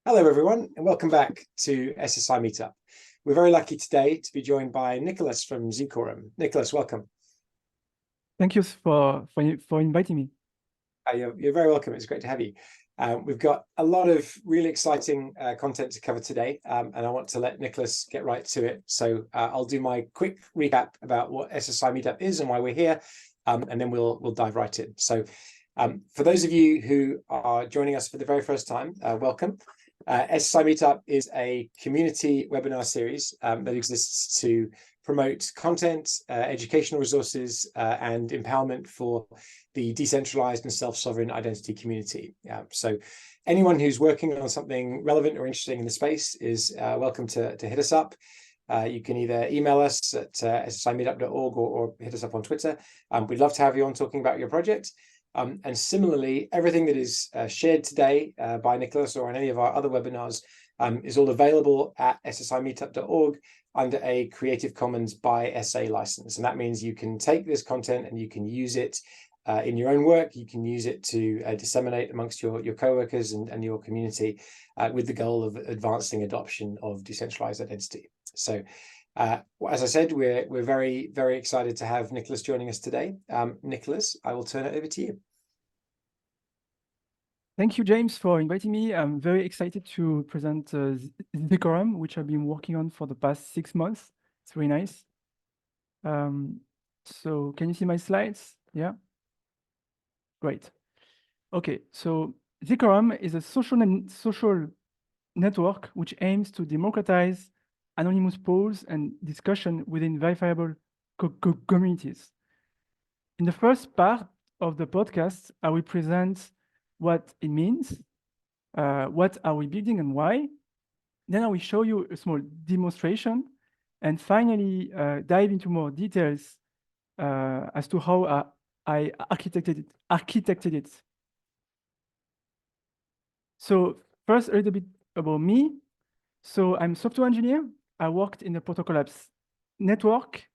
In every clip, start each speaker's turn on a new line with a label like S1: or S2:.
S1: Hello, everyone, and welcome back to SSI Meetup. We're very lucky today to be joined by Nicolas from ZKorum. Nicolas, welcome.
S2: Thank you for inviting me.
S1: You're very welcome. It's great to have you. We've got a lot of really exciting content to cover today, and I want to let Nicolas get right to it. So I'll do my quick recap about what SSI Meetup is and why we're here, and then we'll dive right in. So for those of you who are joining us for the very first time, welcome. SSI Meetup is a community webinar series that exists to promote content, educational resources, and empowerment for the decentralized and self-sovereign identity community. So anyone who's working on something relevant or interesting in the space is welcome to hit us up. You can either email us at ssimeetup.org or hit us up on Twitter. We'd love to have you on talking about your project. And similarly, everything that is shared today by Nicolas or on any of our other webinars is all available at ssimeetup.org under a Creative Commons by SA license. And that means you can take this content and you can use it in your own work. You can use it to disseminate amongst your co-workers and your community with the goal of advancing adoption of decentralized identity. So as I said, we're very, very excited to have Nicolas joining us today. Nicolas, I will turn it over to you.
S2: Thank you, James, for inviting me. I'm very excited to present ZKorum, which I've been working on for the past 6 months. It's really nice. So can you see my slides? Yeah. Great. Okay, so ZKorum is a social network which aims to democratize anonymous polls and discussion within verifiable communities. In the first part of the podcast, I will present what it means, what are we building and why. Then I will show you a small demonstration, and finally dive into more details as to how I architected it. So first, a little bit about me. So I'm a software engineer. I worked in the Protocol Labs network,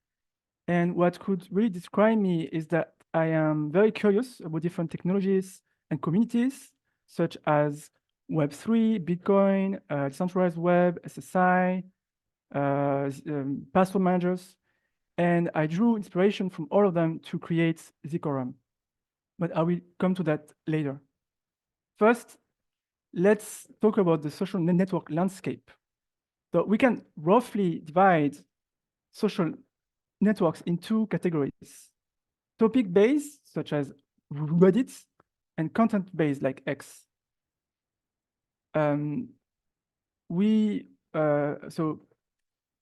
S2: and what could really describe me is that I am very curious about different technologies and communities, such as Web3, Bitcoin, decentralized web, SSI, password managers, and I drew inspiration from all of them to create ZKorum. But I will come to that later. First, let's talk about the social network landscape. So we can roughly divide social networks in 2 categories: topic-based, such as Reddit, and content-based, like X. So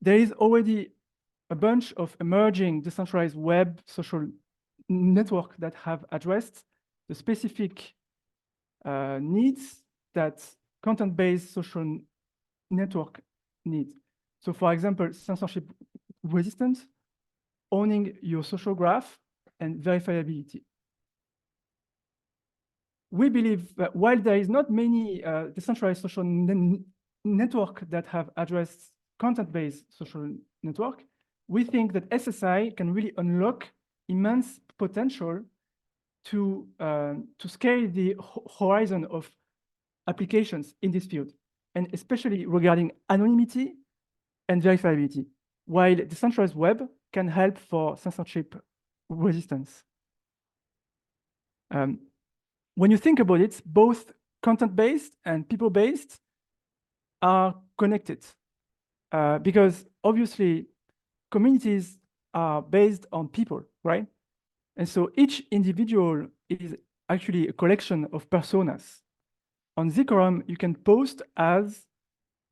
S2: there is already a bunch of emerging decentralized web social networks that have addressed the specific needs that content-based social network needs. So for example, censorship resistance, owning your social graph, and verifiability. We believe that while there is not many decentralized social network that have addressed content-based social network, we think that SSI can really unlock immense potential to scale the horizon of applications in this field, and especially regarding anonymity and verifiability, while decentralized web can help for censorship resistance. When you think about it, both content-based and people-based are connected because obviously communities are based on people, right? And so each individual is actually a collection of personas. On ZKorum, you can post as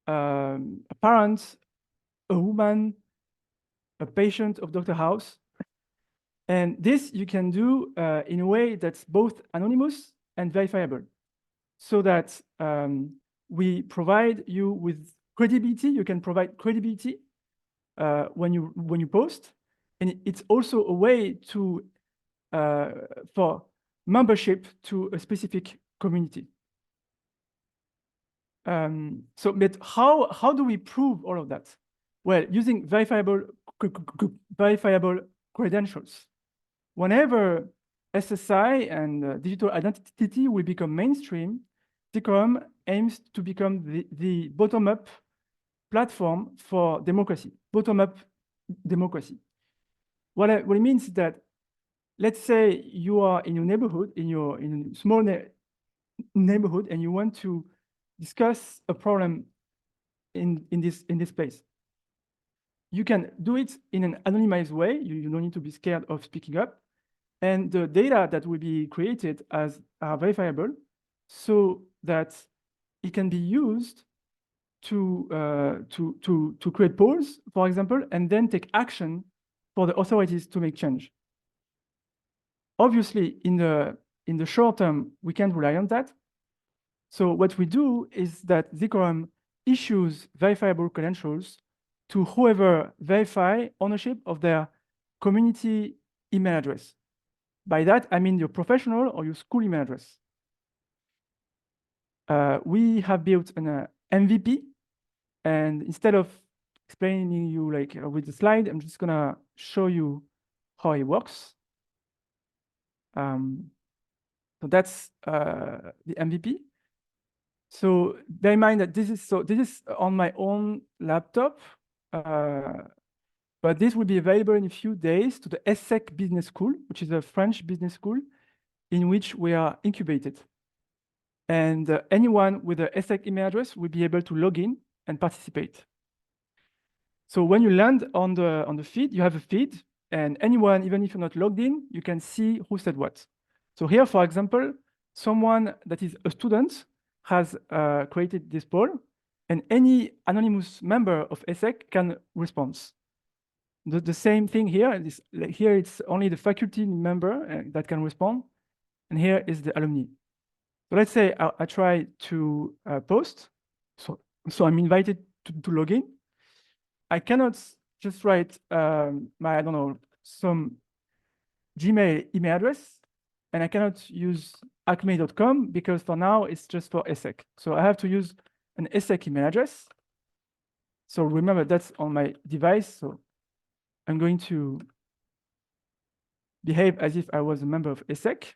S2: a parent, a woman, a patient of Dr. House. And this you can do in a way that's both anonymous and verifiable, so that we provide you with credibility. You can provide credibility when you post, and it's also a way to for membership to a specific community. But how do we prove all of that? Well, using verifiable credentials. Whenever SSI and digital identity will become mainstream, ZKorum aims to become the bottom-up platform for democracy, bottom-up democracy. What it means is that, let's say you are in your neighborhood, in a small neighborhood, and you want to discuss a problem in this place. You can do it in an anonymized way. You don't need to be scared of speaking up. And the data that will be created are verifiable, so that it can be used to create polls, for example, and then take action for the authorities to make change. Obviously, in the short term, we can't rely on that. So what we do is that ZKorum issues verifiable credentials to whoever verify ownership of their community email address. By that, I mean your professional or your school email address. We have built an MVP, and instead of explaining you like with the slide, I'm just gonna show you how it works. So that's the MVP. So bear in mind that this is on my own laptop, but this will be available in a few days to the ESSEC Business School, which is a French business school in which we are incubated. And anyone with an ESSEC email address will be able to log in and participate. So when you land on the feed, you have a feed, and anyone, even if you're not logged in, you can see who said what. So here, for example, someone that is a student has created this poll, and any anonymous member of ESSEC can respond. The same thing here. Here it's only the faculty member that can respond, and here is the alumni. So let's say I try to post. So I'm invited to log in. I cannot just write my, I don't know, some Gmail email address, and I cannot use acme.com because for now it's just for ESSEC. So I have to use an ESSEC email address. So remember, that's on my device. So I'm going to behave as if I was a member of ESSEC.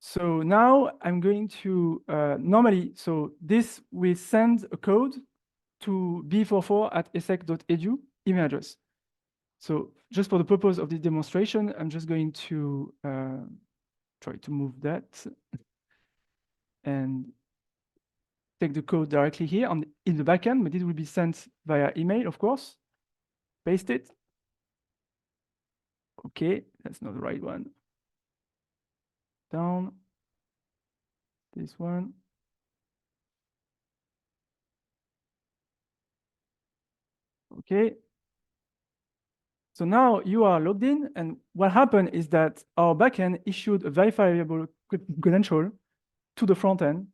S2: So now I'm going to normally, so this will send a code to b44@essec.edu email address. So just for the purpose of this demonstration, I'm just going to try to move that and take the code directly here in the backend, but it will be sent via email, of course. Paste it. Okay, that's not the right one. Down. This one. Okay. So now you are logged in, and what happened is that our backend issued a verifiable credential to the front end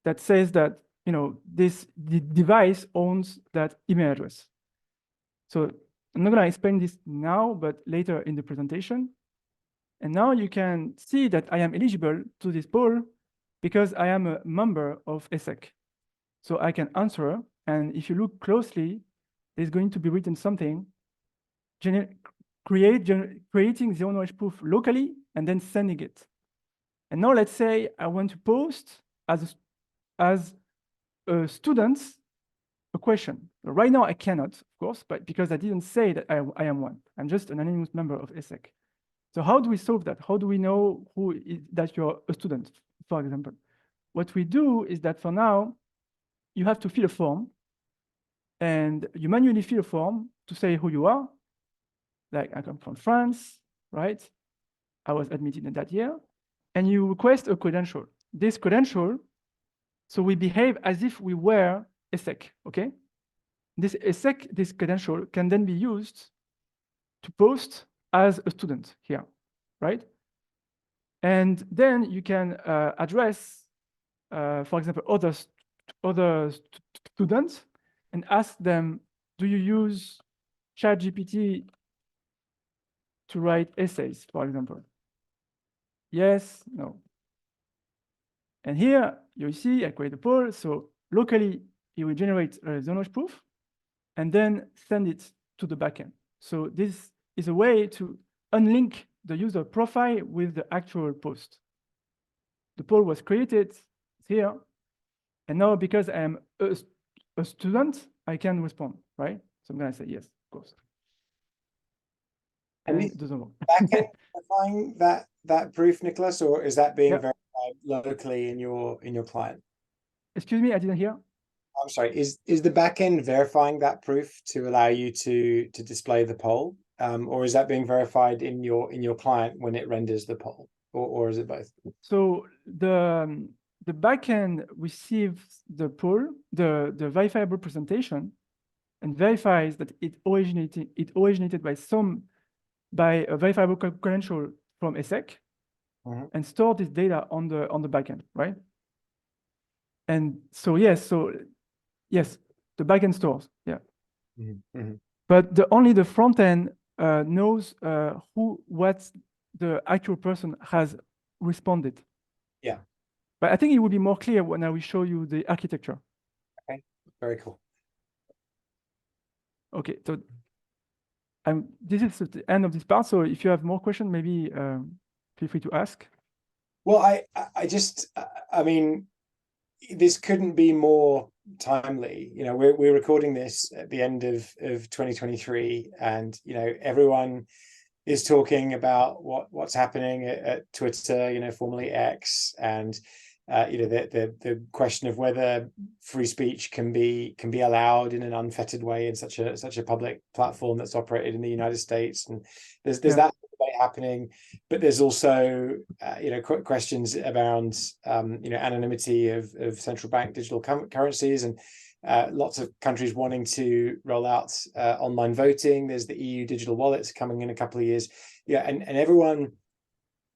S2: that says that the device owns that email address. So I'm not going to explain this now, but later in the presentation. And now you can see that I am eligible to this poll because I am a member of ESSEC. So I can answer, and if you look closely, there's going to be written something, creating the ownership proof locally and then sending it. And now let's say I want to post as a student a question. Right now I cannot, of course, but because I didn't say that I am one. I'm just an anonymous member of ESSEC. So how do we solve that? How do we know that you're a student, for example? What we do is that for now, you have to fill a form, and you manually fill a form to say who you are. Like, I come from France, right? I was admitted in that year. And you request a credential. This credential, so we behave as if we were ESSEC, okay? This ESSEC, this credential can then be used to post as a student here, right? And then you can address, for example, other students and ask them, do you use ChatGPT to write essays, for example? Yes, no. And here you see I create a poll. So locally, it will generate a ownership proof and then send it to the backend. So this is a way to unlink the user profile with the actual post. the poll was created here, and now because I'm a student, I can respond, right? So I'm gonna say yes, of course. And it doesn't work.
S1: Backend verifying that proof, Nicolas, or is that being
S2: Yeah.
S1: verified locally in your client?
S2: Excuse me, I didn't hear.
S1: I'm sorry. Is the backend verifying that proof to allow you to display the poll, or is that being verified in your client when it renders the poll, or is it both?
S2: So the backend receives the poll, the verifiable presentation, and verifies that it originated by a verifiable credential from a SEC, and store this data on the backend, right? And so yes, the backend stores, yeah. But only the front end knows what the actual person has responded.
S1: Yeah.
S2: But I think it will be more clear when I will show you the architecture.
S1: Okay, very cool.
S2: Okay, so this is the end of this part. So if you have more questions, maybe feel free to ask.
S1: Well, I mean, this couldn't be more timely. You know, we're recording this at the end of 2023, and you know, everyone is talking about what's happening at Twitter, you know, formerly X, and you know, the question of whether free speech can be allowed in an unfettered way in such a public platform that's operated in the United States. And there's that debate happening, but there's also you know, questions around you know, anonymity of central bank digital currencies, and lots of countries wanting to roll out online voting. There's the EU digital wallets coming in a couple of years. Yeah, and everyone,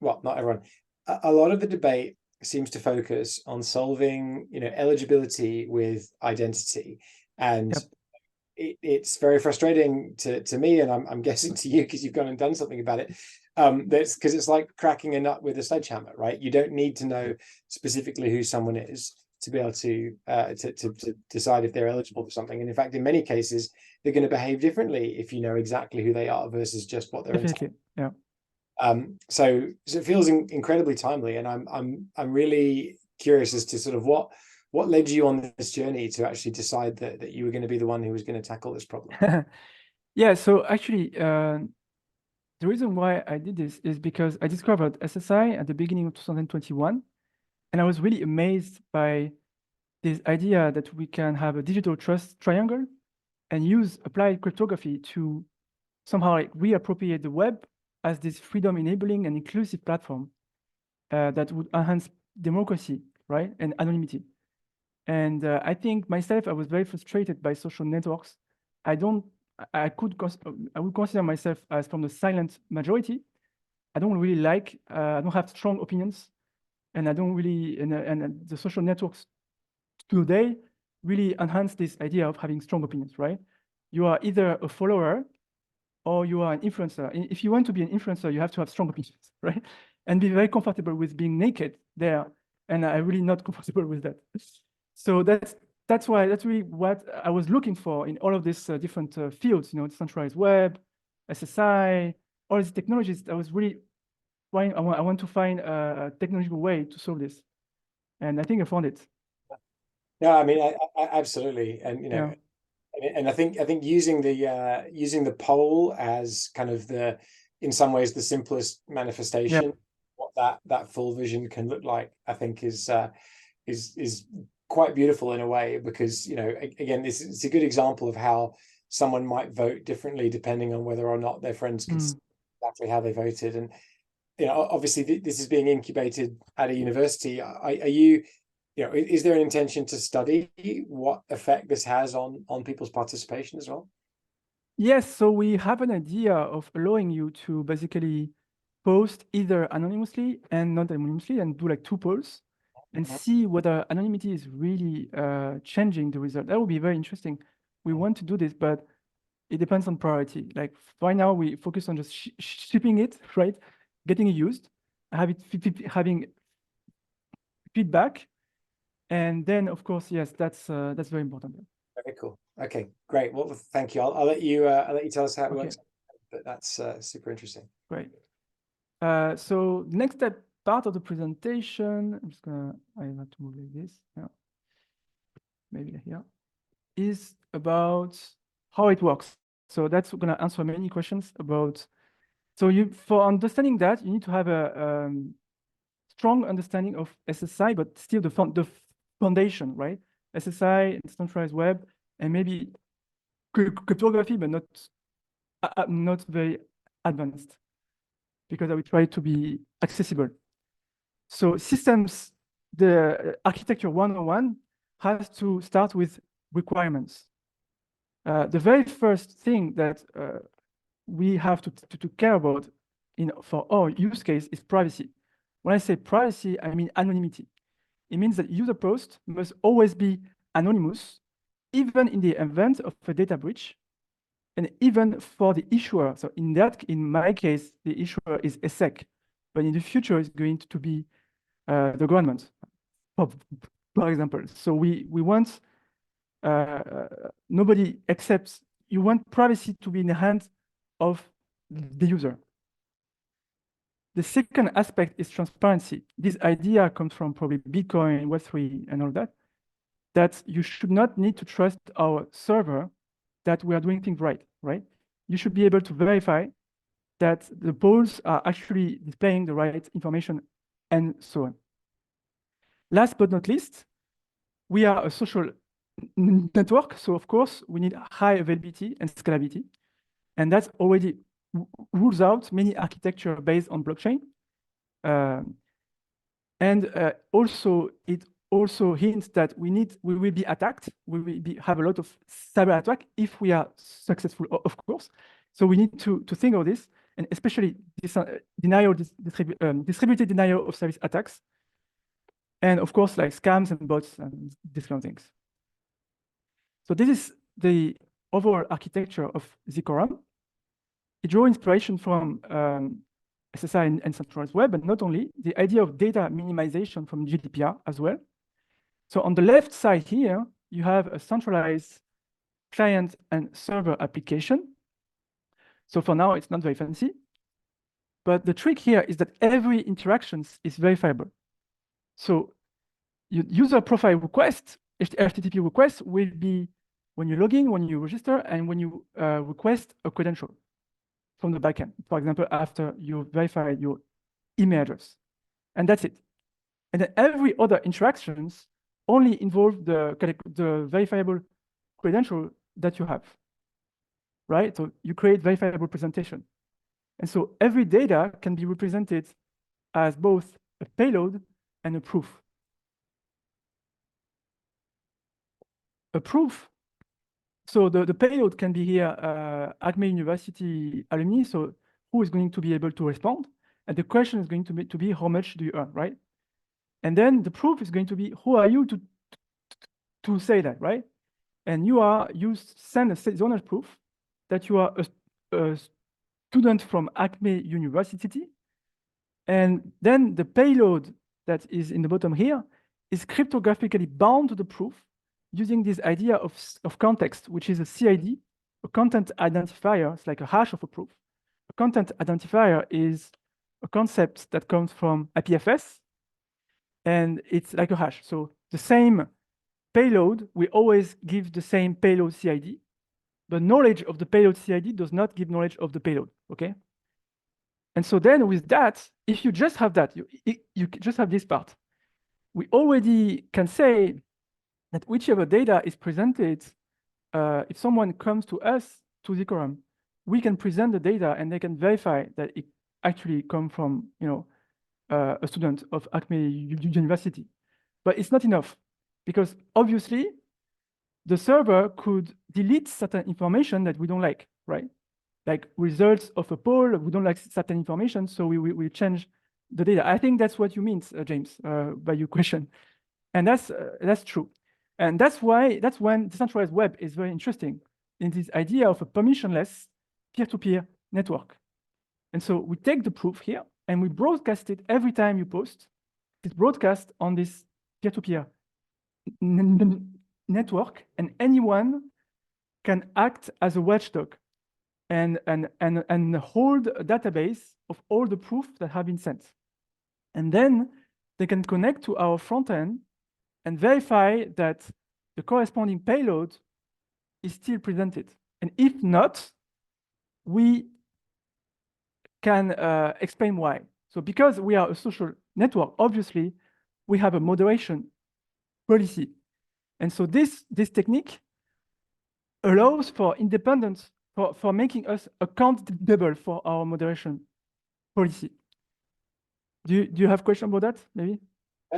S1: well, not everyone, a lot of the debate seems to focus on solving, you know, eligibility with identity. And it's very frustrating to me, and I'm guessing to you, because you've gone and done something about it. That's because it's like cracking a nut with a sledgehammer, right? You don't need to know specifically who someone is to be able to decide if they're eligible for something. And in fact, in many cases, they're going to behave differently if you know exactly who they are versus just what they're
S2: definitely, yeah.
S1: So it feels incredibly timely, and I'm really curious as to sort of what led you on this journey to actually decide that you were going to be the one who was going to tackle this problem.
S2: Yeah, so actually, the reason why I did this is because I discovered SSI at the beginning of 2021, and I was really amazed by this idea that we can have a digital trust triangle and use applied cryptography to somehow like reappropriate the web as this freedom enabling and inclusive platform that would enhance democracy, right, and anonymity. And I think myself, I was very frustrated by social networks. I would consider myself as from the silent majority. I don't really like, I don't have strong opinions, and I don't really, and the social networks today really enhance this idea of having strong opinions, right? You are either a follower or you are an influencer. If you want to be an influencer, you have to have strong opinions, right? And be very comfortable with being naked there. And I'm really not comfortable with that. So that's really what I was looking for in all of these different fields, you know, decentralized web, SSI, all these technologies. I was really I want to find a technological way to solve this. And I think I found it.
S1: No, I mean, I absolutely, and you know, and I think using the poll as kind of in some ways the simplest manifestation, what that full vision can look like, I think is quite beautiful in a way, because you know, again, it's a good example of how someone might vote differently depending on whether or not their friends can see exactly how they voted. And you know, obviously this is being incubated at a university. Are you know, is there an intention to study what effect this has on people's participation as well?
S2: Yes, so we have an idea of allowing you to basically post either anonymously and not anonymously, and do like 2 polls and see whether anonymity is really changing the result. That would be very interesting. We want to do this, but it depends on priority. Like right now, we focus on just shipping it, right? Getting it used, having feedback, and then of course, yes, that's very important.
S1: Very cool. Okay, great. Well, thank you. I'll let you tell us how it works, but that's super interesting.
S2: Great. So the next step part of the presentation, I have to move like this, yeah. Maybe here, is about how it works. So that's gonna answer many questions about, so for understanding that, you need to have a strong understanding of SSI, but still the foundation, right? SSI, decentralized web, and maybe cryptography, but not very advanced, because I will try to be accessible. So systems, the architecture 101 has to start with requirements. The very first thing that we have to care about for our use case is privacy. When I say privacy, I mean anonymity. It means that user post must always be anonymous, even in the event of a data breach, and even for the issuer. So in my case, the issuer is ESSEC, but in the future, it's going to be the government, for example. So we want nobody except, you want privacy to be in the hands of the user. The second aspect is transparency. This idea comes from probably Bitcoin, Web3, and all that, that you should not need to trust our server that we are doing things right? You should be able to verify that the polls are actually displaying the right information, and so on. Last but not least, we are a social network, so of course we need high availability and scalability, and that's already rules out many architecture based on blockchain, also it also hints that we will be attacked, we will have a lot of cyber attack if we are successful, of course. So we need to think of this, and especially this distributed denial of service attacks, and of course like scams and bots and these kind of things. So this is the overall architecture of ZKorum. It draws inspiration from SSI and centralized web, but not only, the idea of data minimization from GDPR as well. So on the left side here, you have a centralized client and server application. So for now, it's not very fancy, but the trick here is that every interaction is verifiable. So your user profile request, HTTP request, will be when you log in, when you register, and when you request a credential from the backend, for example, after you verify your email address. And that's it. And then every other interactions only involve the verifiable credential that you have, right? So you create verifiable presentation. And so every data can be represented as both a payload and a proof. A proof, so the payload can be here Acme University alumni, so who is going to be able to respond? And the question is going to be how much do you earn, right? And then the proof is going to be who are you to say that, right? And you send a zonal proof that you are a student from Acme University. And then the payload that is in the bottom here is cryptographically bound to the proof using this idea of context, which is a CID, a content identifier. It's like a hash of a proof. A content identifier is a concept that comes from IPFS, and it's like a hash. So the same payload, we always give the same payload CID. The knowledge of the payload CID does not give knowledge of the payload, okay? And so then with that, if you just have that, you just have this part, we already can say that whichever data is presented, if someone comes to us, to ZKorum, we can present the data and they can verify that it actually come from, a student of Acme University. But it's not enough, because obviously the server could delete certain information that we don't like, right? Like results of a poll, we don't like certain information, so we change the data. I think that's what you mean, James, by your question. And that's true. And that's when decentralized web is very interesting, in this idea of a permissionless peer-to-peer network. And so we take the proof here and we broadcast it every time you post. It's broadcast on this peer-to-peer network, and anyone can act as a watchdog and hold a database of all the proof that have been sent. And then they can connect to our front end and verify that the corresponding payload is still presented. And if not, we can explain why. So because we are a social network, obviously, we have a moderation policy. And so this technique allows for independence, for making us accountable for our moderation policy. Do you have a question about that, maybe?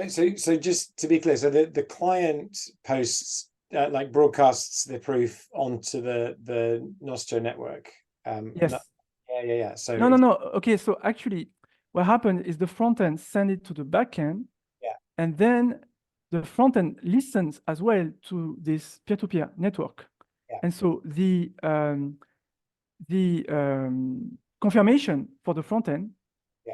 S1: So just to be clear, so the client posts, like broadcasts the proof onto the Nostro network.
S2: Yes.
S1: Yeah. So
S2: no. Okay, so actually, what happened is the front end send it to the back end, and then the front end listens as well to this peer-to-peer network. And so the confirmation for the front end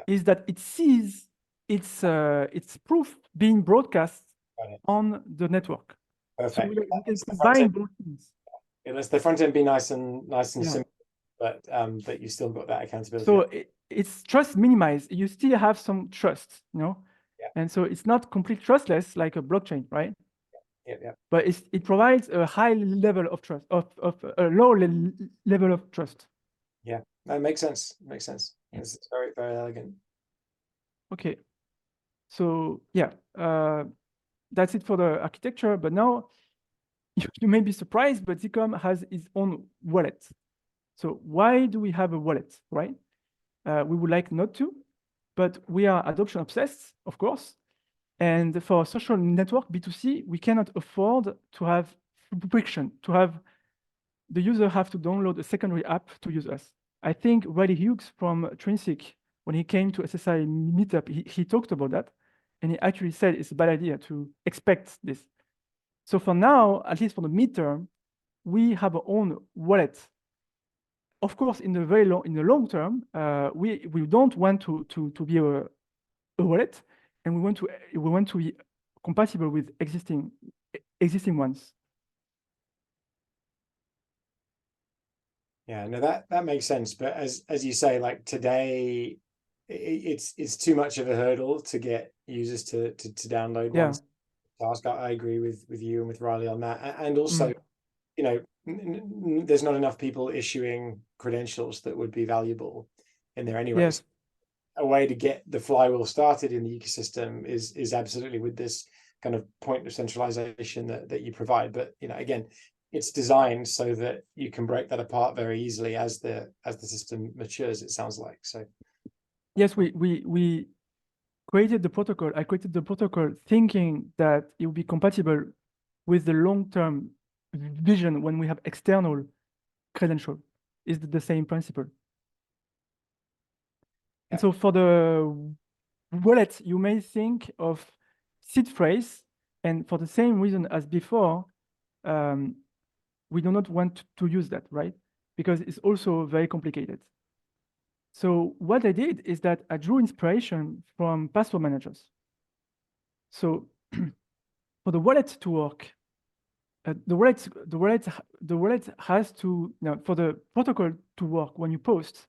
S2: is that it sees its proof being broadcast on the network.
S1: Perfect.
S2: So we can combine both things.
S1: Let's the front end be nice and simple, but you still got that accountability.
S2: So it's trust minimized. You still have some trust, you know, and so it's not complete trustless like a blockchain, right?
S1: Yeah.
S2: But it provides a high level of trust, of a low level of trust.
S1: Yeah, that makes sense. It's very, very elegant.
S2: Okay, so yeah, that's it for the architecture. But now you may be surprised, but ZKorum has its own wallet. So why do we have a wallet, right? We would like not to, but we are adoption obsessed, of course. And for social network B2C, we cannot afford to have friction, to have the user have to download a secondary app to use us. I think Riley Hughes from Trinsic, when he came to SSI meetup, he talked about that. And he actually said it's a bad idea to expect this. So for now, at least for the midterm, we have our own wallet. Of course, in the long term, we don't want to be a wallet, and we want to be compatible with existing ones.
S1: Yeah, no, that makes sense. But as you say, like today, it's too much of a hurdle to get users to download one task. I agree with you and with Riley on that. And also, you know, there's not enough people issuing credentials that would be valuable in there anyway.
S2: Yes.
S1: A way to get the flywheel started in the ecosystem is absolutely with this kind of point of centralization that you provide. But you know, again, it's designed so that you can break that apart very easily as the system matures, it sounds like. So
S2: yes, we created the protocol. I created the protocol thinking that it would be compatible with the long-term vision when we have external credential. Is the same principle. And so for the wallet, you may think of seed phrase, and for the same reason as before, we do not want to use that, right? Because it's also very complicated. So what I did is that I drew inspiration from password managers. So for the wallet to work, the wallet has to, for the protocol to work when you post,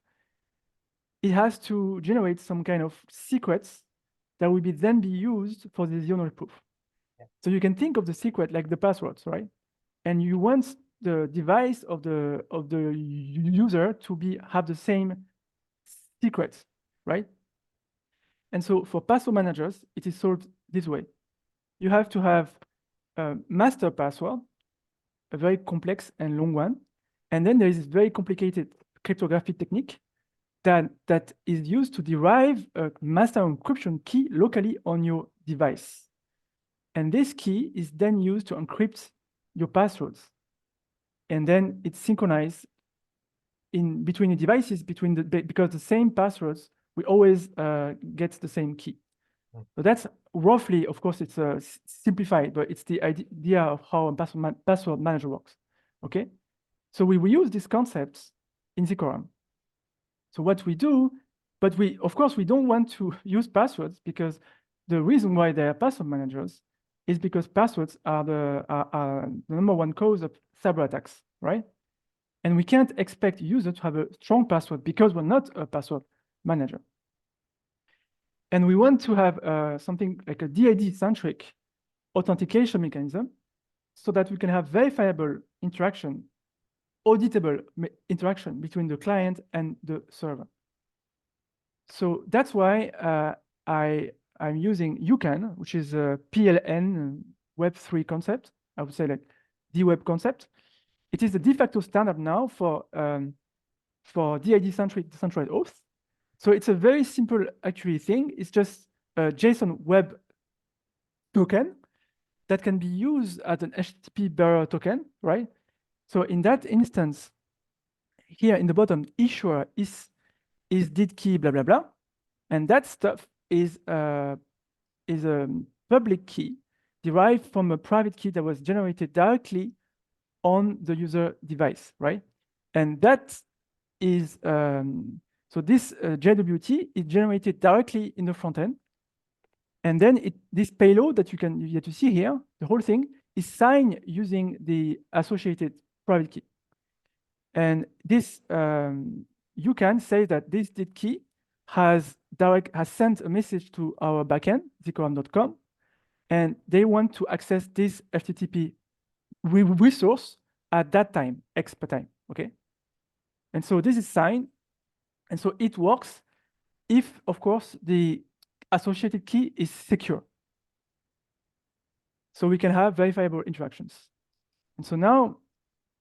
S2: it has to generate some kind of secrets that will then be used for the zero proof. So you can think of the secret like the passwords, right? And you want the device of the user to have the same secrets, right? And so for password managers, it is solved this way. You have to have a master password, a very complex and long one, and then there is this very complicated cryptographic technique that is used to derive a master encryption key locally on your device. And this key is then used to encrypt your passwords. And then it's synchronized in between the devices, because the same passwords, we always get the same key. So that's roughly, of course, it's simplified, but it's the idea of how a password manager works. Okay, so we use these concepts in ZKorum. So what we do, but of course, we don't want to use passwords, because the reason why they are password managers is because passwords are the number one cause of cyber attacks, right? And we can't expect users to have a strong password because we're not a password manager. And we want to have something like a DID-centric authentication mechanism so that we can have verifiable interaction, auditable interaction between the client and the server. So that's why I'm using UCAN, which is a PLN Web3 concept. I would say like DWeb concept. It is the de facto standard now for DID-centric decentralized auth. So it's a very simple actually thing. It's just a JSON web token that can be used as an HTTP bearer token, right? So in that instance, here in the bottom, issuer is did key, blah, blah, blah. And that stuff is a public key derived from a private key that was generated directly on the user device, right? And that is, so this JWT is generated directly in the front end. And then this payload that you see here, the whole thing is signed using the associated private key. And this, you can say that this did key has sent a message to our backend, ZKorum.com, and they want to access this HTTP resource at that time, X per time, okay? And so this is signed, and so it works if, of course, the associated key is secure. So we can have verifiable interactions. And so now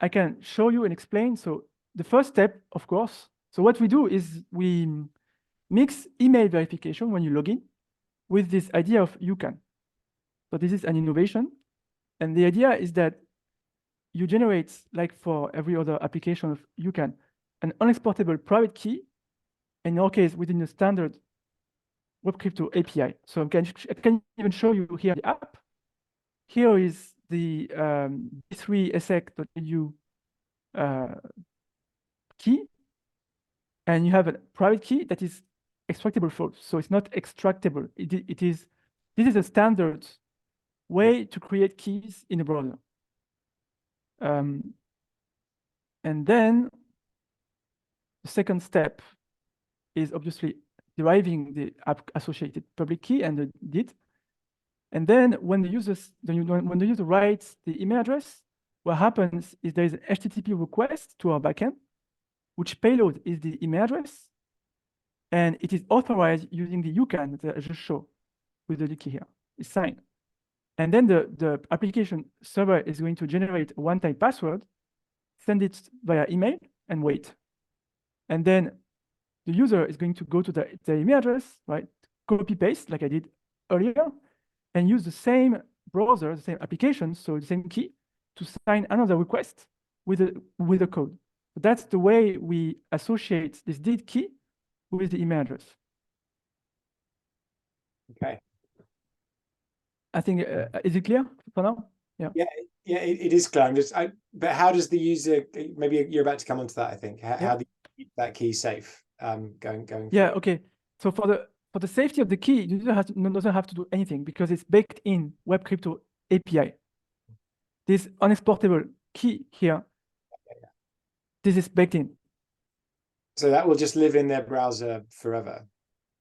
S2: I can show you and explain. So the first step, of course, so what we do is we mix email verification when you log in with this idea of UCAN. So this is an innovation. And the idea is that you generate, like for every other application of UCAN, an unexportable private key, in our case, within the standard Web Crypto API. So I can even show you here the app. Here is the d3sec.edu key, and you have a private key that is extractable false. So it's not extractable. This is a standard way to create keys in a browser. And then the second step is obviously deriving the associated public key and the DID. And then when the user writes the email address, what happens is there is an HTTP request to our backend, which payload is the email address, and it is authorized using the UCAN that I just showed with the key here. It's signed. And then the application server is going to generate a one-time password, send it via email, and wait. And then the user is going to go to the email address, right? Copy paste like I did earlier, and use the same browser, the same application, so the same key, to sign another request with a code. That's the way we associate this DID key with the email address.
S1: Okay.
S2: I think, is it clear for now? Yeah.
S1: Yeah, it is clear. But how does the user, maybe you're about to come onto that, I think, how do you keep that key safe going
S2: Yeah,
S1: forward?
S2: okay. So for the safety of the key, you doesn't have to do anything because it's baked in Web Crypto API. This unexportable key here, this is baked in.
S1: So that will just live in their browser forever.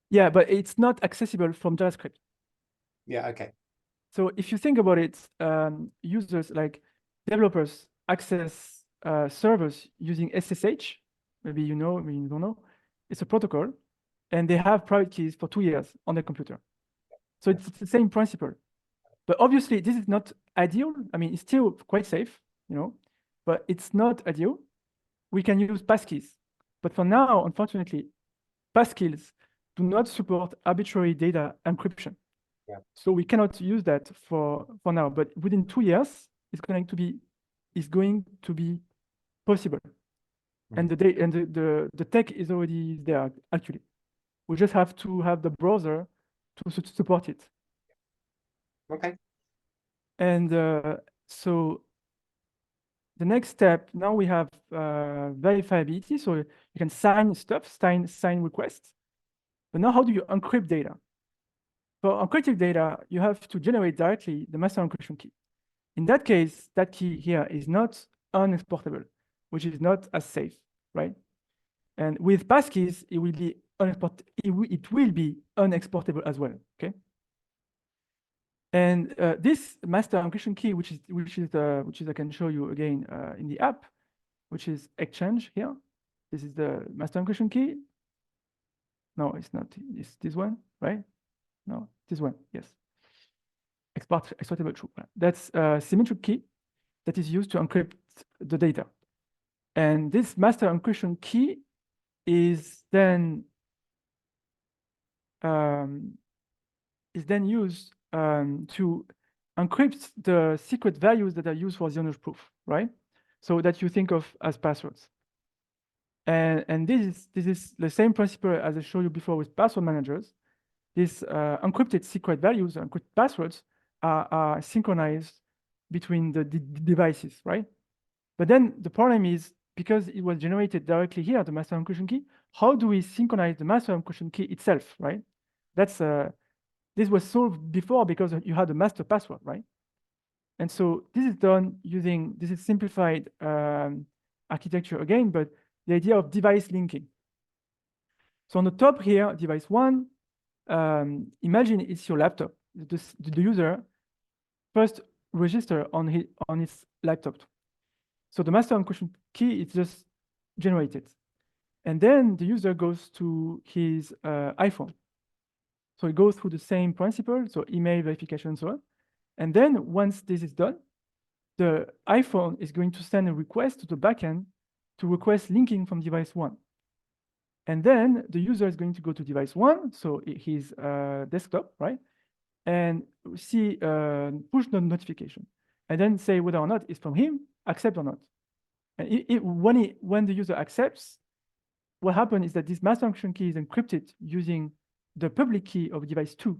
S2: Yeah, but it's not accessible from JavaScript.
S1: Yeah, okay.
S2: So if you think about it, users like developers access servers using SSH. Maybe you know, maybe you don't know. It's a protocol, and they have private keys for 2 years on their computer. So it's the same principle. But obviously, this is not ideal. I mean, it's still quite safe, you know, but it's not ideal. We can use passkeys. But for now, unfortunately, passkeys do not support arbitrary data encryption.
S1: Yeah.
S2: So we cannot use that for now. But within 2 years, it's going to be possible. And the tech is already there, actually. We just have to have the browser to support it.
S1: Okay.
S2: And so the next step, now we have verifiability. So you can sign stuff, sign requests. But now how do you encrypt data? For encrypted data, you have to generate directly the master encryption key. In that case, that key here is not unexportable, which is not as safe, right? And with passkeys, it will be it will be unexportable as well. Okay. And this master encryption key, which I can show you again in the app, which is exchange here. This is the master encryption key. No, it's not. It's this one, right? No, this one. Yes. Exportable true. That's a symmetric key that is used to encrypt the data. And this master encryption key is then used to encrypt the secret values that are used for the owner's proof, right? So that you think of as passwords. And this is the same principle as I showed you before with password managers. These encrypted secret values, encrypted passwords, are synchronized between the devices, right? But then the problem is, because it was generated directly here, the master encryption key, how do we synchronize the master encryption key itself, right? That's this was solved before because you had a master password, right? And so this is done using, this is simplified architecture again, but the idea of device linking. So on the top here, device one, imagine it's your laptop. The user first register on his laptop. So the master encryption key is just generated. And then the user goes to his iPhone. So it goes through the same principle, so email verification and so on. And then once this is done, the iPhone is going to send a request to the backend to request linking from device one. And then the user is going to go to device one, so his desktop, right? And see push the notification. And then say whether or not it's from him, accept or not. And when the user accepts, what happens is that this master encryption key is encrypted using the public key of device two,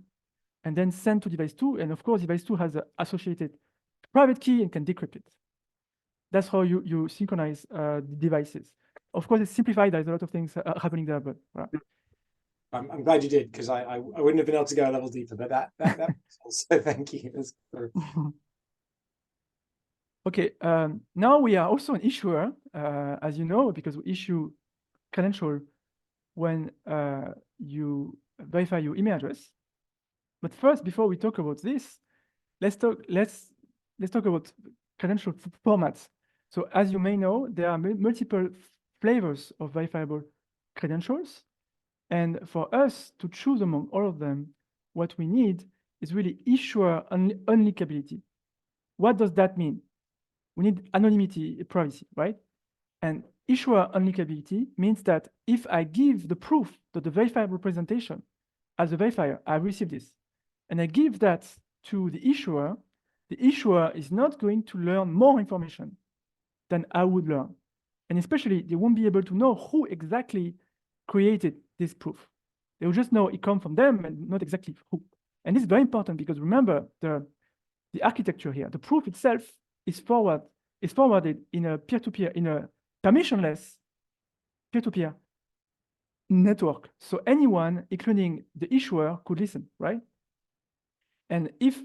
S2: and then sent to device two. And of course, device two has an associated private key and can decrypt it. That's how you synchronize the devices. Of course, it's simplified. There's a lot of things happening there, but right.
S1: I'm glad you did, because I wouldn't have been able to go a level deeper, but that so thank you.
S2: Okay, now we are also an issuer, as you know, because we issue Credential when you verify your email address. But first, before we talk about this, let's talk about Credential formats. So as you may know, there are multiple flavors of verifiable credentials. And for us to choose among all of them, what we need is really issuer unlinkability. What does that mean? We need anonymity, privacy, right? And issuer unlinkability means that if I give the proof that the verifiable representation as a verifier, I received this, and I give that to the issuer is not going to learn more information than I would learn. And especially, they won't be able to know who exactly created this proof. They will just know it comes from them and not exactly who. And this is very important because remember the architecture here. The proof itself is forwarded in a peer-to-peer, in a permissionless peer-to-peer network. So anyone, including the issuer, could listen, right? And if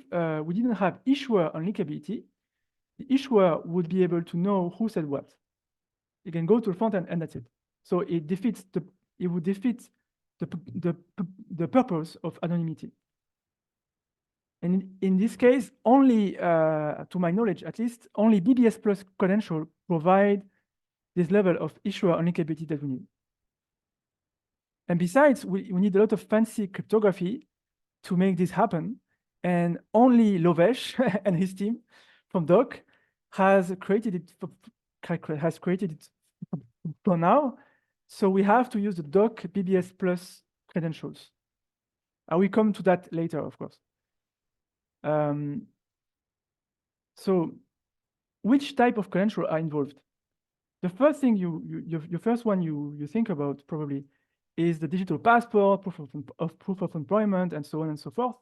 S2: we didn't have issuer unlinkability, the issuer would be able to know who said what. You can go to the front end and that's it. So it would defeat the purpose of anonymity. And in this case, only, to my knowledge at least, only BBS plus Credential provide this level of issuer unlinkability that we need. And besides, we need a lot of fancy cryptography to make this happen. And only Lovesh and his team from Doc has created it for now. So we have to use the Doc BBS plus credentials. I will come to that later, of course. So which type of credential are involved? The first thing your first one you think about probably is the digital passport, proof of employment, and so on and so forth.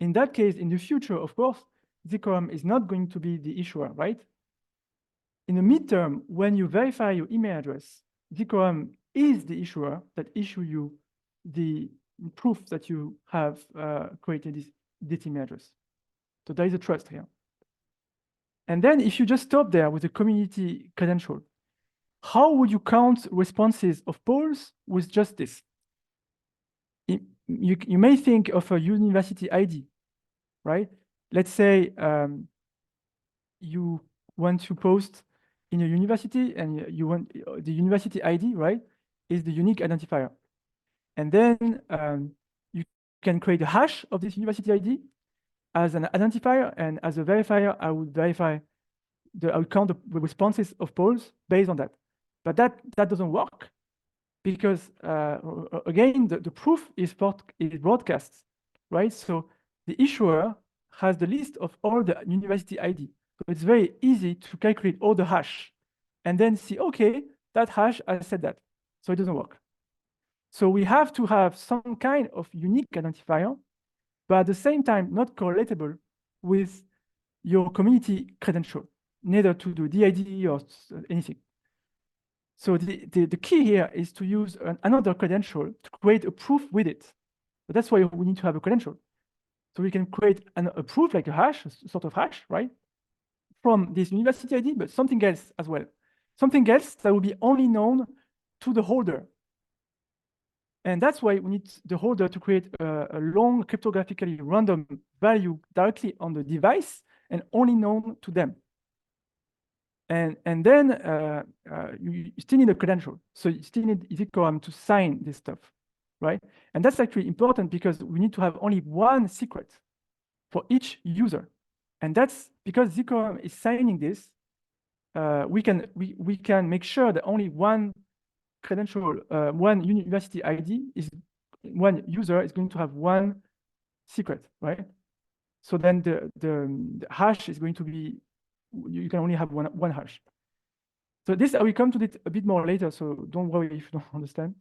S2: In that case, in the future, of course, ZKorum is not going to be the issuer, right? In the midterm, when you verify your email address, ZKorum is the issuer that issue you the proof that you have created this email address. So there is a trust here. And then if you just stop there with a community credential, how would you count responses of polls with just this? you may think of a university ID, right? Let's say you want to post in a university, and you want the university ID, right, is the unique identifier. And then you can create a hash of this university ID as an identifier, and as a verifier, I would I would count the responses of polls based on that. But that doesn't work, because again, the proof is broadcast, right? So the issuer has the list of all the university ID. So it's very easy to calculate all the hash and then see, okay, that hash, I said that. So it doesn't work. So we have to have some kind of unique identifier, but at the same time, not correlatable with your community credential, neither to the DID or anything. So the key here is to use another credential to create a proof with it. But that's why we need to have a credential. So we can create a proof, like a hash, a sort of hash, right? From this university ID, but something else as well. Something else that will be only known to the holder. And that's why we need the holder to create a long cryptographically random value directly on the device and only known to them. And then you still need a credential. So you still need ZKorum to sign this stuff, right? And that's actually important, because we need to have only one secret for each user. And that's because ZKorum is signing this, we can make sure that only one credential, one university ID one user is going to have one secret, right? So then the hash is going to be, you can only have one hash. So this, I will come to it a bit more later, so don't worry if you don't understand.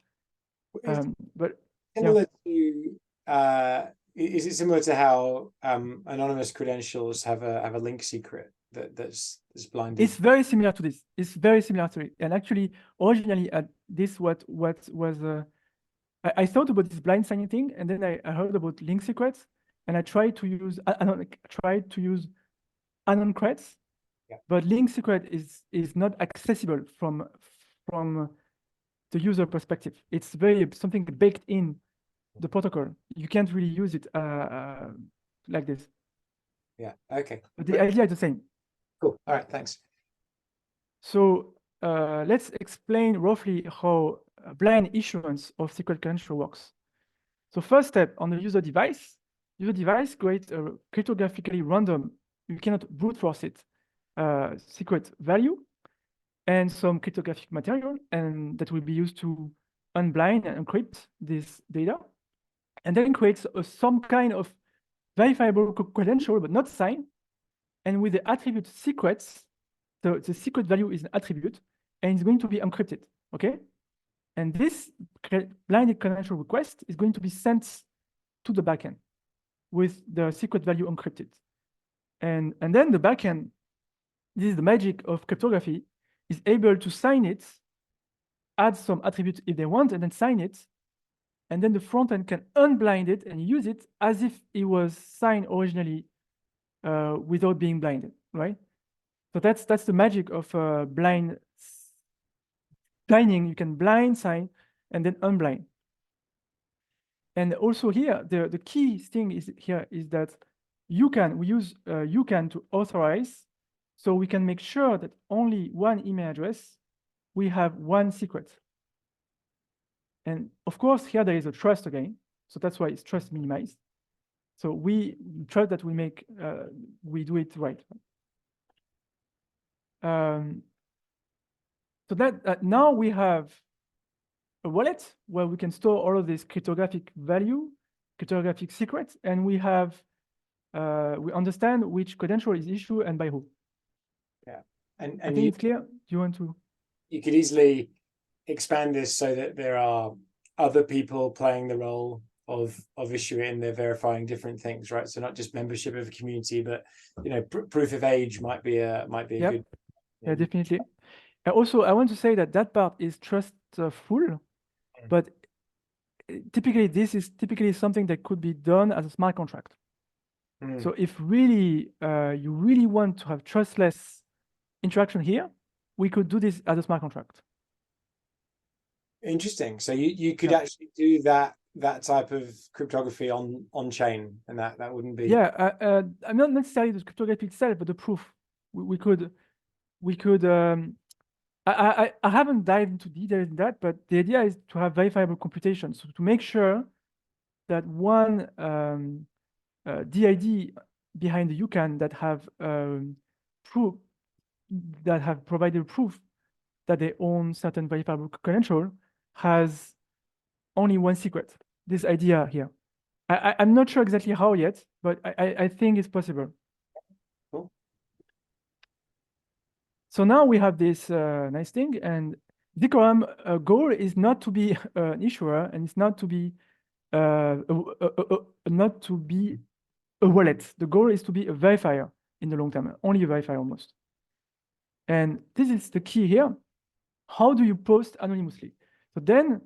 S2: But
S1: similar to is it similar to how anonymous credentials have a link secret that's blinded?
S2: It's very similar to this. It's very similar to it. And actually, originally, this what was I thought about this blind signing thing, and then I heard about link secrets, and I tried to use anon creds, but link secret is not accessible from the user perspective. It's very something baked in the protocol. You can't really use it like this.
S1: Yeah. Okay.
S2: But the idea is the same.
S1: Cool. All right. Thanks.
S2: So let's explain roughly how blind issuance of secret credential works. So first step, on the user device creates a cryptographically random, you cannot brute force it, secret value and some cryptographic material, and that will be used to unblind and encrypt this data, and then creates some kind of verifiable credential, but not signed, and with the attribute secrets, the secret value is an attribute, and it's going to be encrypted, okay? And this blinded credential request is going to be sent to the backend with the secret value encrypted. And then the backend, this is the magic of cryptography, is able to sign it, add some attributes if they want, and then sign it. And then the front end can unblind it and use it as if it was signed originally without being blinded, right? So that's the magic of blind signing. You can blind sign and then unblind. And also here, the key thing is that we use UCAN to authorize, so we can make sure that only one email address, we have one secret. And of course, here there is a trust again, so that's why it's trust minimized. So we trust that we do it right. So that now we have a wallet where we can store all of this cryptographic value, cryptographic secrets, and we have we understand which credential is issued and by who.
S1: Yeah, and
S2: I think it's clear. Do you want to?
S1: You could easily expand this so that there are other people playing the role of issuing. They're verifying different things, right? So not just membership of a community, but proof of age might be a good.
S2: Yeah, definitely. And also, I want to say that part is trustful, but typically this is something that could be done as a smart contract. So if really you really want to have trustless interaction here, we could do this as a smart contract.
S1: Interesting. So you could actually do that that type of cryptography on chain, and that wouldn't be.
S2: Yeah, I'm not necessarily the cryptography itself, but the proof. We could. I haven't dived into details in that, but the idea is to have verifiable computation, so to make sure that one DID behind the UCAN that have proof, that have provided proof that they own certain verifiable credential has only one secret. This idea here. I'm not sure exactly how yet, but I think it's possible.
S1: Cool.
S2: So now we have this nice thing, and ZKorum goal is not to be an issuer, and it's not to be not to be a wallet. The goal is to be a verifier in the long term, only a verifier almost. And this is the key here. How do you post anonymously? So then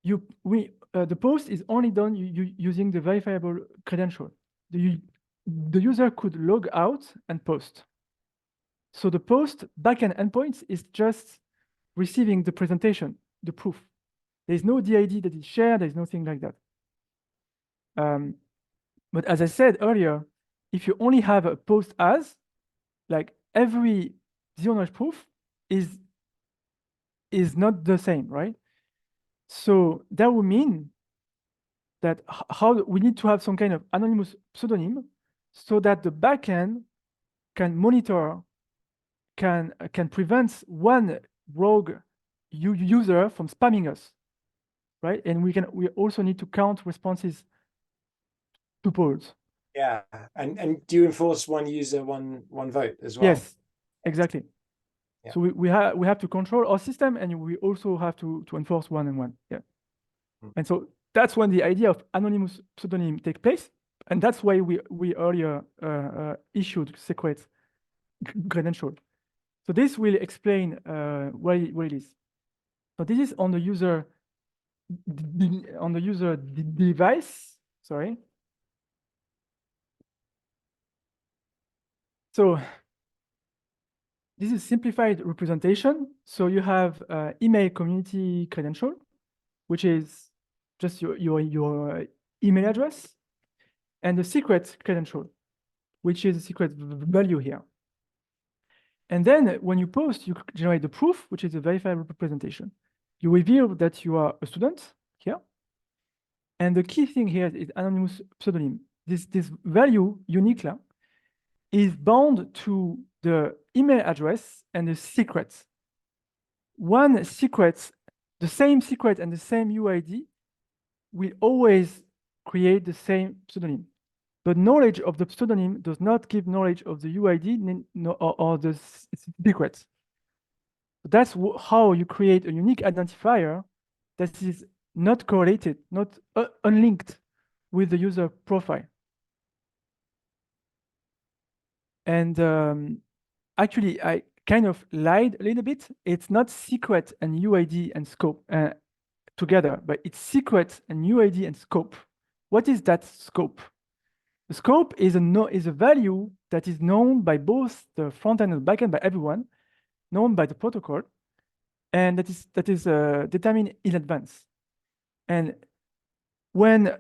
S2: the post is only done using the verifiable credential. The user could log out and post. So the post backend endpoint is just receiving the presentation, the proof. There's no DID that is shared. There's nothing like that. But as I said earlier, if you only have a post as, like every zero-knowledge proof is not the same, right? So that would mean that how we need to have some kind of anonymous pseudonym so that the backend can monitor, can prevent one rogue user from spamming us, right? And we also need to count responses to polls.
S1: Yeah, and do you enforce one user, one vote as well?
S2: Yes, exactly. Yeah. So we have to control our system, and we also have to enforce one and one. Yeah. And so that's when the idea of anonymous pseudonym takes place, and that's why we earlier issued secret credential. So this will explain what it is. So this is on the user device. Sorry. So this is simplified representation. So you have email community credential, which is just your email address, and the secret credential, which is a secret value here. And then when you post, you generate the proof, which is a verifiable representation. You reveal that you are a student here. And the key thing here is anonymous pseudonym. This value, uniquely, is bound to the email address and the secret. One secret, the same secret and the same UID will always create the same pseudonym. But knowledge of the pseudonym does not give knowledge of the UID or the secret. That's how you create a unique identifier that is not correlated, not unlinked with the user profile. And actually, I kind of lied a little bit. It's not secret and UID and scope together, but it's secret and UID and scope. What is that scope? The scope is a value that is known by both the front end and the back end, by everyone, known by the protocol, and that is determined in advance. And when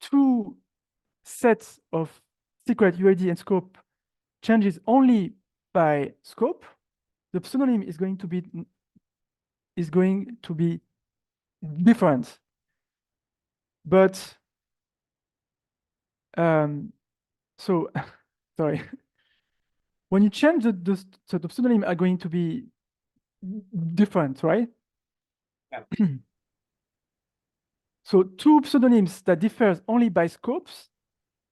S2: two sets of secret, UID, and scope changes only by scope, the pseudonym is going to be different. But so sorry. When you change so the pseudonym are going to be different, right? Yeah. So two pseudonyms that differ only by scopes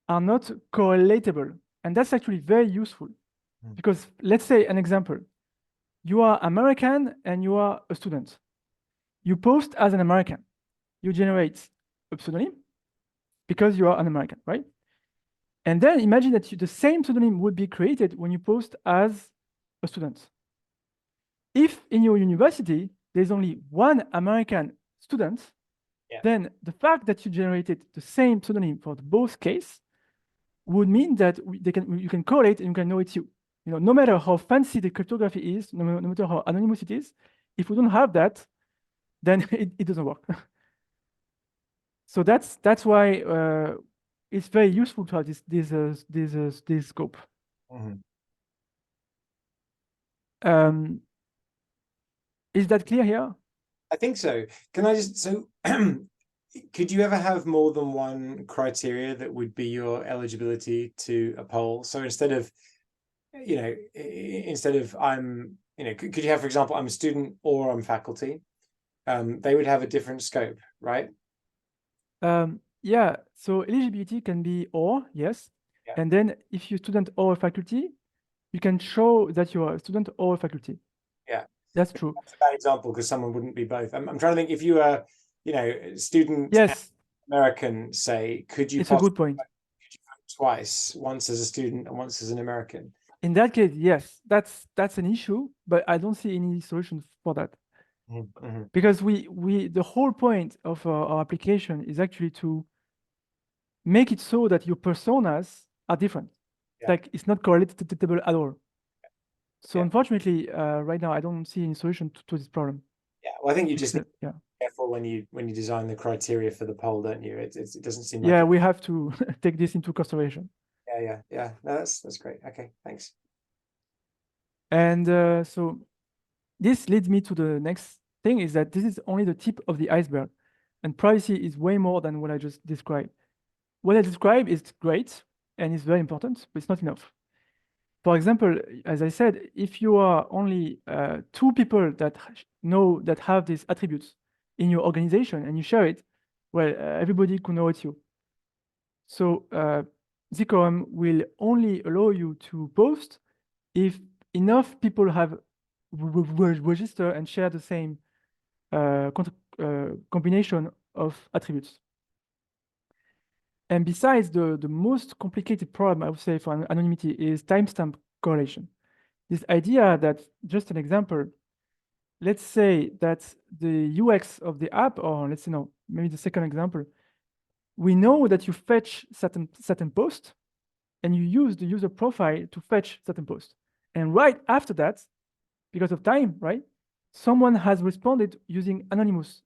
S2: are not correlatable. And that's actually very useful. Because let's say an example. You are American and you are a student. You post as an American. You generate a pseudonym because you are an American, right? And then imagine that the same pseudonym would be created when you post as a student. If in your university, there's only one American student, then the fact that you generated the same pseudonym for both cases would mean that you can correlate and you can know it's you. No matter how fancy the cryptography is, no matter how anonymous it is, if we don't have that, then it doesn't work. So that's why it's very useful to have this scope. Is that clear here?
S1: I think so. Can I just, so could you ever have more than one criteria that would be your eligibility to a poll? So instead of, I'm, could you have, for example, I'm a student or I'm faculty? They would have a different scope, right?
S2: Yeah, so eligibility can be or, yes.
S1: Yeah.
S2: And then if you're student or a faculty, you can show that you are a student or a faculty.
S1: Yeah.
S2: That's true.
S1: That's a bad example because someone wouldn't be both. I'm trying to think, if you are, student
S2: Yes,
S1: American, say, could you
S2: it's a good point.
S1: could you vote twice, once as a student and once as an American?
S2: In that case, yes, that's an issue, but I don't see any solution for that. Because the whole point of our application is actually to make it so that your personas are different.
S1: Yeah.
S2: Like it's not correlatable at all. So
S1: Yeah.
S2: unfortunately, right now I don't see any solution to this problem.
S1: Yeah, well, I think you just need to
S2: yeah.
S1: be careful when you design the criteria for the poll, don't you? It doesn't seem like
S2: Yeah, we have to take this into consideration.
S1: Yeah. No, that's great. Okay, thanks.
S2: And so this leads me to the next thing, is that this is only the tip of the iceberg, and privacy is way more than what I just described. What I described is great and is very important, but it's not enough. For example, as I said, if you are only 2 people that have these attributes in your organization and you share it, well, everybody could know it's you. So ZKorum will only allow you to post if enough people have registered and share the same combination of attributes. And besides, the most complicated problem, I would say, for anonymity is timestamp correlation. This idea that, just an example, let's say that the UX of the app, or let's say, no, maybe the second example, we know that you fetch certain post and you use the user profile to fetch certain post. And right after that, because of time, right, someone has responded using anonymous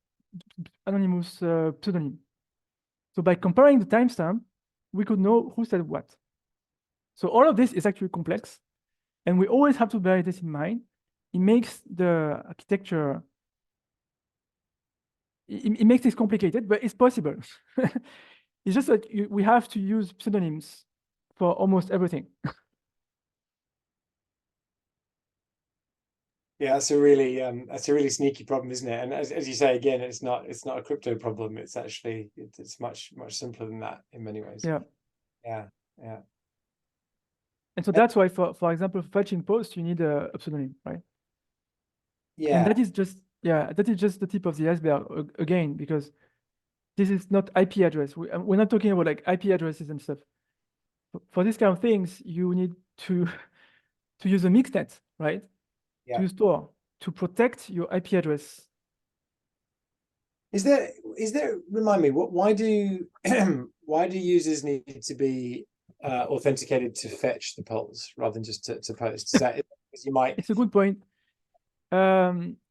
S2: pseudonym. So by comparing the timestamp, we could know who said what. So all of this is actually complex, and we always have to bear this in mind. It makes the architecture, it makes this complicated, but it's possible. It's just that we have to use pseudonyms for almost everything.
S1: Yeah, that's a really sneaky problem, isn't it? And as you say, again, it's not a crypto problem. It's actually it's much simpler than that in many ways. Yeah.
S2: And so that's why, for example, fetching post, you need a pseudonym, right?
S1: Yeah.
S2: And that is just the tip of the iceberg again, because this is not IP address. We're not talking about like IP addresses and stuff. For these kind of things, you need to use a mixnet, right?
S1: Yeah.
S2: To store to protect your IP address.
S1: Is there remind me, why do users need to be authenticated to fetch the polls rather than just to post? Is that because you might?
S2: It's a good point.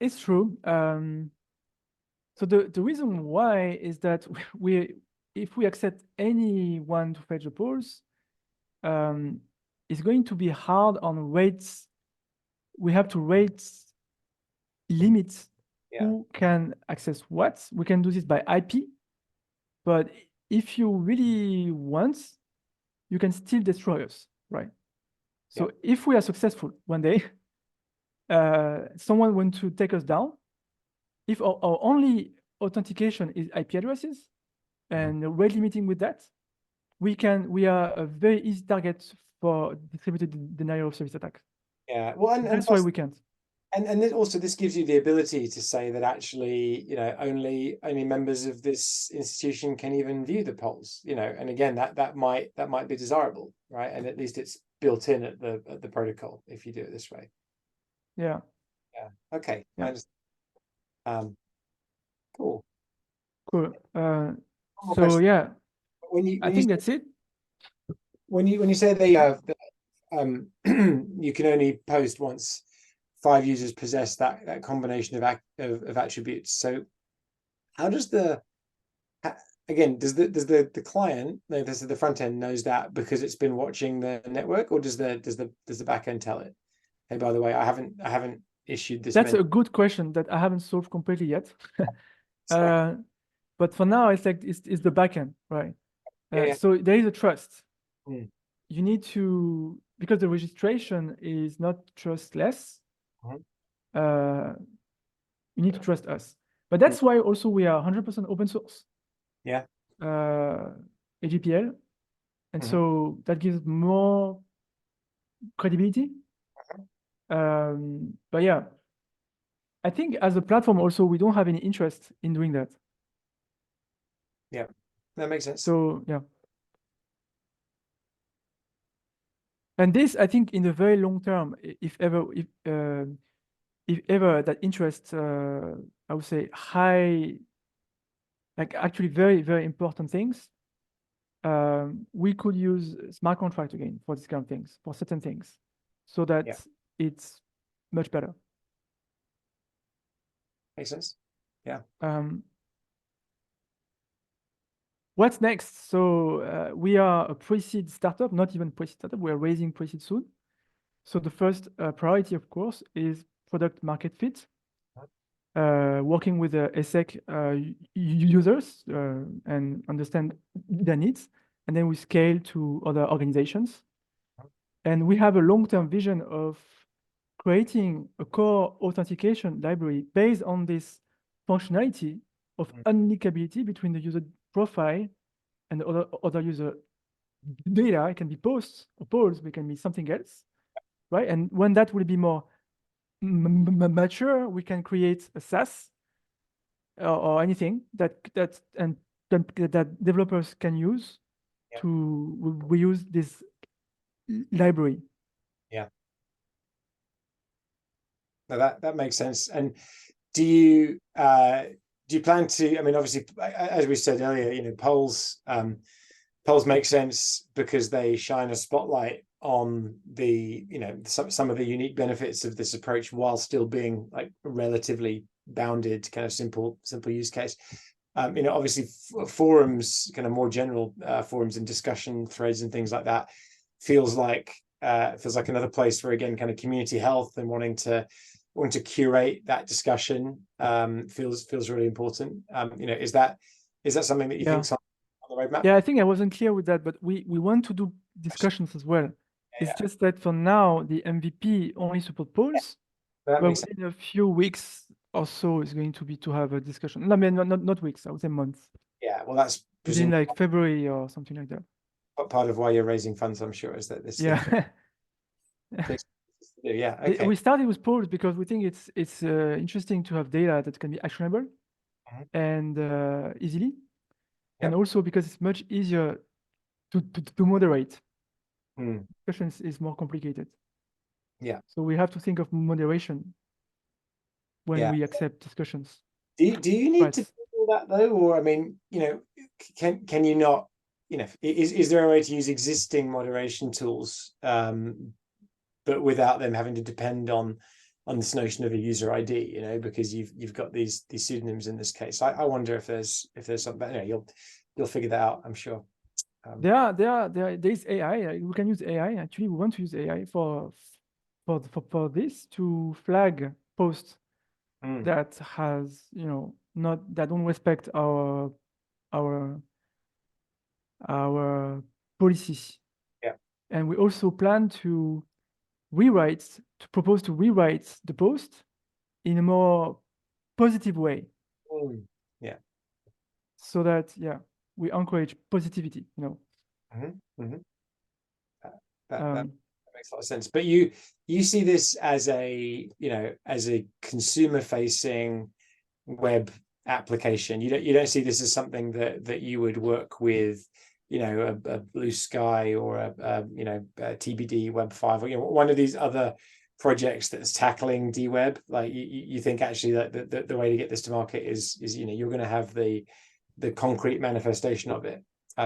S2: It's true. So the reason why is that if we accept anyone to fetch the polls, it's going to be hard on rates. We have to limit who can access what. We can do this by IP, but if you really want, you can still destroy us, right? So if we are successful one day, someone wants to take us down, if our only authentication is IP addresses and rate limiting with that, we are a very easy target for distributed denial of service attacks.
S1: Yeah, well, and
S2: that's why we can't.
S1: And then also this gives you the ability to say that actually, only members of this institution can even view the polls, and again, that might be desirable, right? And at least it's built in at the protocol if you do it this way.
S2: Yeah.
S1: Okay.
S2: Yeah.
S1: Cool.
S2: So yeah,
S1: I
S2: think that's it.
S1: When you say they have you can only post once 5 users possess that combination of attributes. So how does again, does the client, no, this is the front end, knows that because it's been watching the network, or does the back end tell it? Hey, by the way, I haven't issued this.
S2: That's a good question that I haven't solved completely yet. But for now, it's like it's the backend, right?
S1: Yeah.
S2: So there is a trust.
S1: Mm.
S2: You need to, because the registration is not trustless. You need to trust us. But that's why also we are 100% open source.
S1: Yeah.
S2: AGPL. And so that gives more credibility. But yeah, I think as a platform also, we don't have any interest in doing that.
S1: Yeah, that makes sense.
S2: So yeah. And this, I think, in the very long term, if ever that interest, I would say high, like actually very, very important things, we could use smart contract again for these kind of things, for certain things, so that it's much better.
S1: Makes sense. Yeah.
S2: What's next? So we are a pre-seed startup, not even pre-seed startup. We are raising pre-seed soon. So the first priority, of course, is product market fit. Working with the ESSEC users and understand their needs. And then we scale to other organizations. And we have a long-term vision of creating a core authentication library based on this functionality of unlinkability between the user profile and the other user data. It can be posts or polls, but it can be something else, right? And when that will be more mature, we can create a SaaS or anything that developers can use to reuse this library.
S1: Yeah. No, that makes sense. And do you plan to? I mean, obviously, as we said earlier, polls make sense because they shine a spotlight on the some of the unique benefits of this approach while still being like relatively bounded, kind of simple use case. Obviously forums, kind of more general forums and discussion threads and things like that feels like another place where, again, kind of community health and wanting to curate that discussion feels really important. Is that something that you think's on the roadmap?
S2: Yeah, I think I wasn't clear with that, but we want to do discussions as well. It's just that for now the MVP only support polls, but within a few weeks or so is going to have a discussion. No, I mean, not weeks, I would say months.
S1: Yeah, well, that's
S2: within like February or something like that.
S1: Part of why you're raising funds, I'm sure, is that this.
S2: Yeah.
S1: Yeah. Okay.
S2: We started with polls because we think it's interesting to have data that can be actionable and easily, and also because it's much easier to moderate. Discussions is more complicated.
S1: Yeah.
S2: So we have to think of moderation when we accept discussions.
S1: Do you need to do that though, or I mean, can you not? Is there a way to use existing moderation tools, but without them having to depend on this notion of a user ID? Because you've got these pseudonyms in this case. I wonder if there's something. You'll figure that out, I'm sure.
S2: There is AI. We can use AI. Actually, we want to use AI for this to flag posts that has that don't respect our policies.
S1: Yeah.
S2: And we also plan to propose to rewrite the post in a more positive way.
S1: Yeah.
S2: So that we encourage positivity.
S1: That makes a lot of sense. But you see this as a consumer facing web application. You don't see this as something that you would work with, a Blue Sky or a TBD Web 5, or one of these other projects that's tackling DWeb. Like you think actually that the way to get this to market is you're going to have the concrete manifestation of it,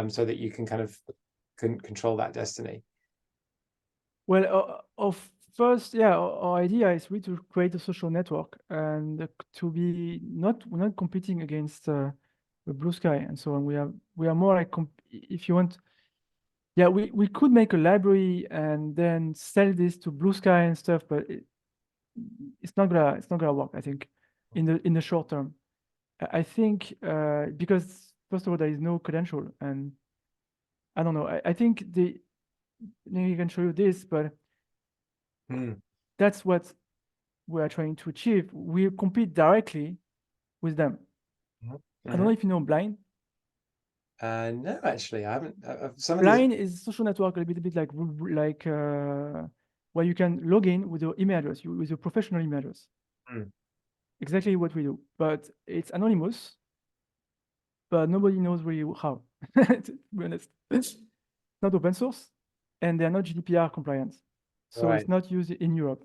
S1: so that you can kind of control that destiny.
S2: Well, first, our idea is really to create a social network and to be we're not competing against with Blue Sky and so on. We are more like, if you want, yeah, we could make a library and then sell this to Blue Sky and stuff, but it's not gonna work, I think, in the short term. I think because first of all there is no credential, and I don't know. I think maybe I can show you this, but that's what we are trying to achieve. We compete directly with them. I don't know if you know Blind.
S1: No, actually, I haven't.
S2: Blind is a social network, a little bit like where you can log in with your email address, with your professional email address. Exactly what we do, but it's anonymous. But nobody knows really how. To be honest, it's not open source, and they are not GDPR compliant, so it's not used in Europe.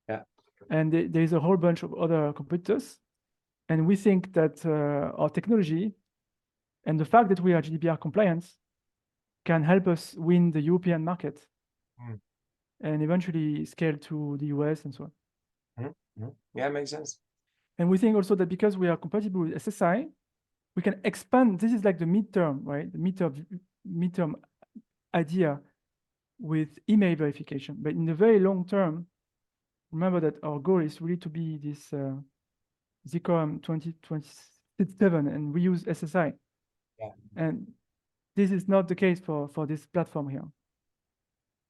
S1: Yeah,
S2: and there is a whole bunch of other competitors, and we think that our technology and the fact that we are GDPR compliant can help us win the European market and eventually scale to the US and so on.
S1: Yeah, it makes sense.
S2: And we think also that because we are compatible with SSI, we can expand. This is like the midterm, right? The midterm idea with email verification. But in the very long term, remember that our goal is really to be this ZKorum 2027, and we use SSI.
S1: Yeah.
S2: And this is not the case for this platform here.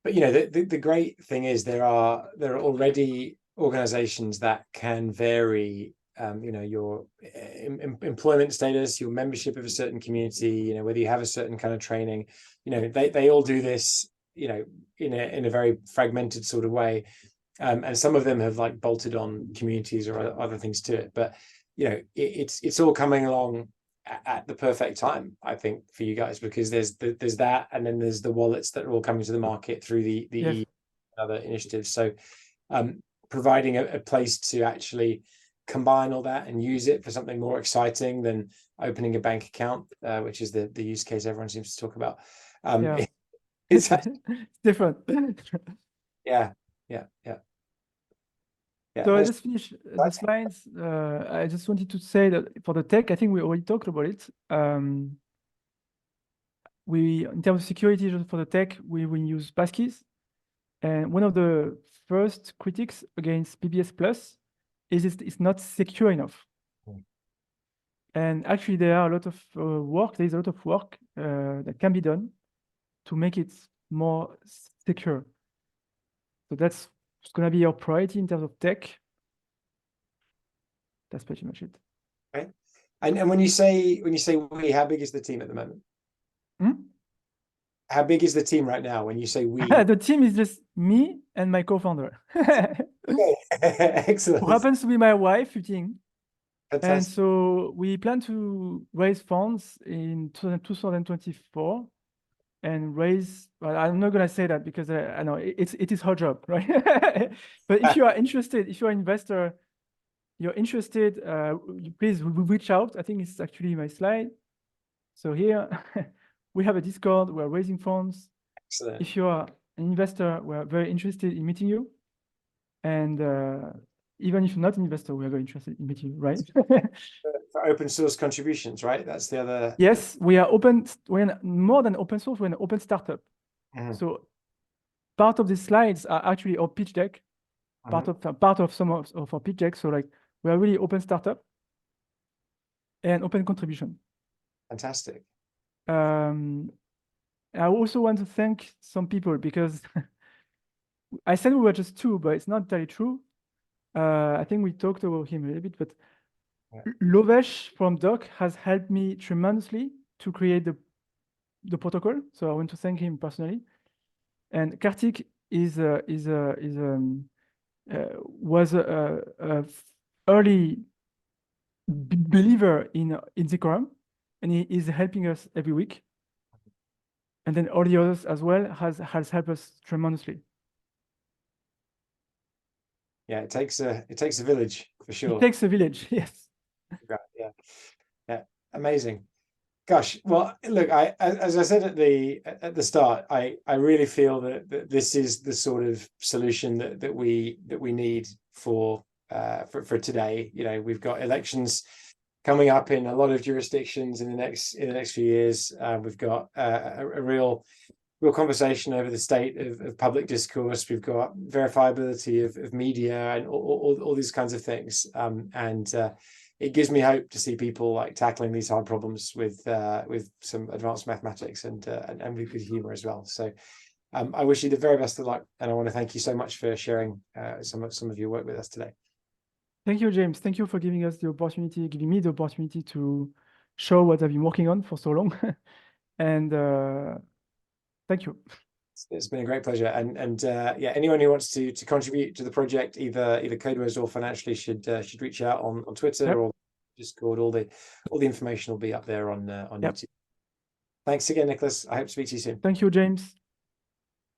S1: But you know, the great thing is there are already organizations that can vary you know, your employment status, your membership of a certain community, you know, whether you have a certain kind of training, you know, they all do this, you know, in a very fragmented sort of way. And some of them have like bolted on communities or other things to it, but you know, it's all coming along at the perfect time, I think, for you guys, because there's that, and then there's the wallets that are all coming to the market through the
S2: Yes.
S1: other initiatives. So providing a place to actually combine all that and use it for something more exciting than opening a bank account, which is the use case everyone seems to talk about.
S2: Yeah.
S1: It's
S2: different.
S1: Yeah.
S2: So I just finished the slides. I just wanted to say that for the tech, I think we already talked about it. In terms of security for the tech, we will use passkeys. And one of the first critiques against BBS Plus is it's not secure enough. And actually, there are a lot of work. There is a lot of work that can be done to make it more secure. So that's going to be our priority in terms of tech. That's pretty much it.
S1: Okay. And when you say we, how big is the team at the moment? How big is the team right now when you say we?
S2: The team is just me and my co-founder.
S1: Okay. Excellent.
S2: Who happens to be my wife, Yuting.
S1: Fantastic.
S2: And so we plan to raise funds in 2024 and raise, well, I'm not going to say that because I know it is her job, right? But if you are interested, if you're an investor, you're interested, please reach out. I think it's actually my slide. So here we have a Discord. We're raising funds.
S1: Excellent.
S2: If you are an investor, we're very interested in meeting you. And even if you're not an investor, we're very interested in meeting you, right?
S1: For open source contributions, right? That's the other.
S2: Yes, we are open. We're more than open source. We're an open startup. So part of the slides are actually our pitch deck. Part of some of our pitch deck. So like we are really open startup and open contribution.
S1: Fantastic.
S2: I also want to thank some people because I said we were just two, but it's not entirely true. I think we talked about him a little bit, but Lovesh from Doc has helped me tremendously to create the protocol. So I want to thank him personally. And Kartik was a early believer in ZKorum, and he is helping us every week. And then all the others as well has helped us tremendously.
S1: Yeah, it takes a village for sure.
S2: It takes a village, yes.
S1: Yeah, amazing. Gosh, well, look, as I said at the start, I really feel that this is the sort of solution that we need for today. You know, we've got elections coming up in a lot of jurisdictions in the next few years. We've got a real conversation over the state of public discourse. We've got verifiability of media and all these kinds of things. It gives me hope to see people like tackling these hard problems with some advanced mathematics and with good humor as well. So I wish you the very best of luck, and I want to thank you so much for sharing some of your work with us today.
S2: Thank you, James. Thank you for giving me the opportunity to show what I've been working on for so long. And thank you.
S1: It's been a great pleasure. And yeah, anyone who wants to contribute to the project, either code-wise or financially, should reach out on Twitter or Discord. All the information will be up there on YouTube. Thanks again, Nicolas. I hope to speak to you soon.
S2: Thank you, James.